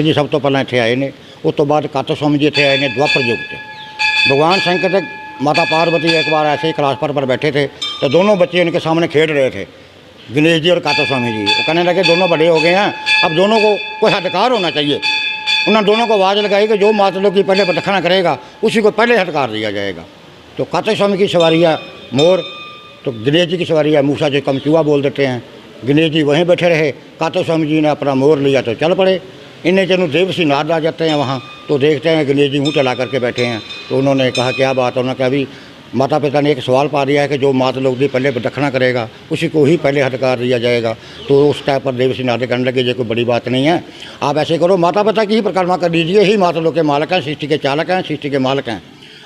जी सब तो पहले इत्थे आए ने, उस तो बाद कातो स्वामी जी इत्थे आए ने द्वापर युग से। भगवान शंकर ते माता पार्वती एक बार ऐसे ही कैलाश पर्वत पर बैठे थे तो दोनों बच्चे उनके सामने खेल रहे थे, गणेश जी और कातो स्वामी जी। वो कहने लगे दोनों बड़े हो गए हैं, अब दोनों को कोई हटकार होना चाहिए। उन्होंने दोनों को आवाज़ लगाई कि जो मातलों की पहले प्रदक्षिणा करेगा उसी को पहले हटकार दिया जाएगा। तो कातो स्वामी की सवारी है मोर, तो गणेश जी की सवारी है मूसा, जो कमचुआ बोल देते हैं। गणेश जी वहीं बैठे रहे, कातो स्वामी जी ने अपना मोर लिया तो चल पड़े। इन्हें चलो देवसी नारद आ जाते हैं वहाँ, तो देखते हैं गणेश जी मुँह चला करके बैठे हैं। तो उन्होंने कहा क्या बात है, उन्होंने कहा अभी माता पिता ने एक सवाल पा दिया है कि जो माता लोग दी पहले प्रदक्षिणा करेगा उसी को ही पहले हटकार दिया जाएगा। तो उस टाइप पर देवसी नारद कहने लगे ये कोई बड़ी बात नहीं है, आप ऐसे करो माता पिता की ही परिक्रमा कर लीजिए, ही माता लोग के मालिक हैं, सृष्टि के चालक हैं, सृष्टि के मालिक हैं।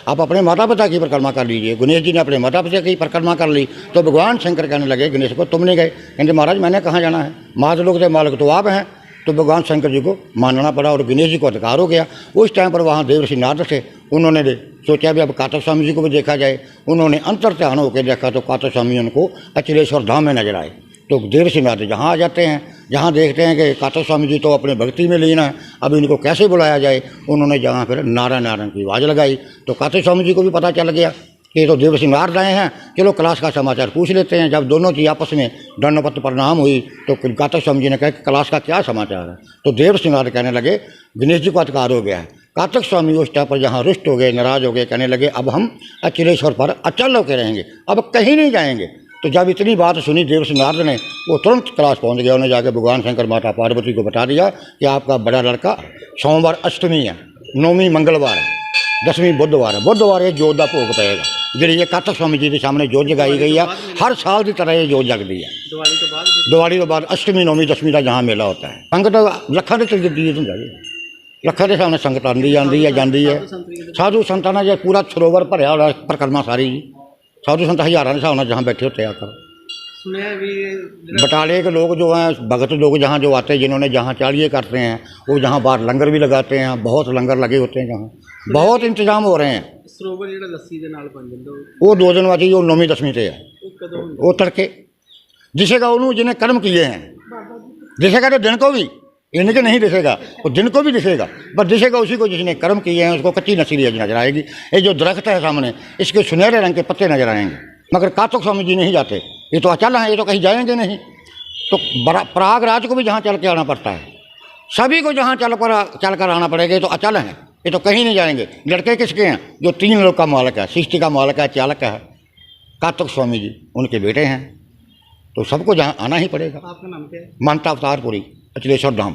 आप अपने माता पिता की परिक्रमा कर लीजिए। गणेश जी ने अपने माता पिता की परिक्रमा कर ली। तो भगवान शंकर कहने लगे गणेश को तुम नहीं गए? कहते महाराज मैंने कहाँ जाना है, माता लोग के मालिक तो आप हैं। तो भगवान शंकर जी को मानना पड़ा और गणेश जी को अधिकार हो गया। उस टाइम पर वहाँ देवर्षि नारद थे, उन्होंने सोचा भी अब कातो स्वामी जी को भी देखा जाए। उन्होंने अंतर ध्यान होकर देखा तो कातो स्वामी उनको अचलेश्वर धाम में नजर आए। तो देवर्षि नारद जहाँ आ जाते हैं, जहाँ देखते हैं कि कातो स्वामी जी तो अपने भक्ति में लीन है, अब इनको कैसे बुलाया जाए, उन्होंने जहाँ फिर नारायण नारायण की आवाज़ लगाई। तो कातो स्वामी जी को भी पता चल गया कि तो देवर्षि नारद आए हैं, चलो कैलाश का समाचार पूछ लेते हैं। जब दोनों की आपस में दंडवत प्रणाम हुई तो कातो स्वामी जी ने कहा कि कैलाश का क्या समाचार है। तो देवर्षि नारद कहने लगे गणेश जी को अधिकार हो गया है। कातक स्वामी उस टाइम पर जहाँ रुष्ट हो गए, नाराज हो गए, कहने लगे अब हम अचलेश्वर पर अचल होकर रहेंगे, अब कहीं नहीं जाएंगे। तो जब इतनी बात सुनी देवर्षि नारद ने, वो तुरंत कैलाश पहुँच गया। उन्हें जाकर भगवान शंकर माता पार्वती को बता दिया कि आपका बड़ा लड़का सोमवार अष्टमी है, नौवीं मंगलवार है, 10वीं बुधवार है, बुधवार ये जोत का भोग पेगा। जी ये कातक स्वामी जी के सामने जोत जगाई गई है, हर साल की तरह ये जोत जगती है। दिवाली तो बाद अष्टमी नौवीं 10वीं का जहाँ मेला होता है। संगत लखा के चलती है, तुम जाइए लखा के सामने संगत आती जाती है। साधु संतां ने जो पूरा सरोवर भरया हो परिक्रमा सारी जी, साधु संत हज़ारों के हिसाब जहाँ बैठे होते आकर। बटाले के लोग जो हैं, भगत लोग जहाँ जो आते हैं, जिन्होंने जहाँ चालिए करते हैं, वो जहाँ बाहर लंगर भी लगाते हैं, बहुत लंगर लगे होते हैं, जहाँ बहुत इंतजाम हो रहे हैं। ਸਰੋਵਰ ਜਿਹੜਾ ਲੱਸੀ ਦੇ ਨਾਲ ਬਣ ਜਾਂਦਾ वो 2 दिन बाद ही वो 9वीं 10वीं से है, वो तड़के दिखेगा उन्होंने जिन्हें कर्म किए हैं, दिखेगा तो दिन को भी, इनके नहीं दिखेगा, वो दिन को भी दिखेगा, बस दिखेगा उसी को जिसने कर्म किए हैं। उसको कच्ची नसीली नजर आएगी। ये जो दरख्त है सामने, इसके सुनहरे रंग के पत्ते नजर आएंगे। मगर कातक स्वामी जी नहीं जाते, ये तो अचल हैं, ये तो कहीं जाएंगे नहीं। तो प्रयागराज को भी जहाँ चल के आना पड़ता है, सभी को जहाँ चल कर आना पड़ेगा, ये तो अचल हैं, ये तो कहीं नहीं जाएंगे। लड़के किसके हैं? जो 3 लोग का मालिक है, सृष्टि का मालिक है, चालक है, कातक स्वामी जी उनके बेटे हैं। तो सबको जहाँ आना ही पड़ेगा। आपका नाम क्या है? मानता अवतारपुरी अचलेश्वर धाम।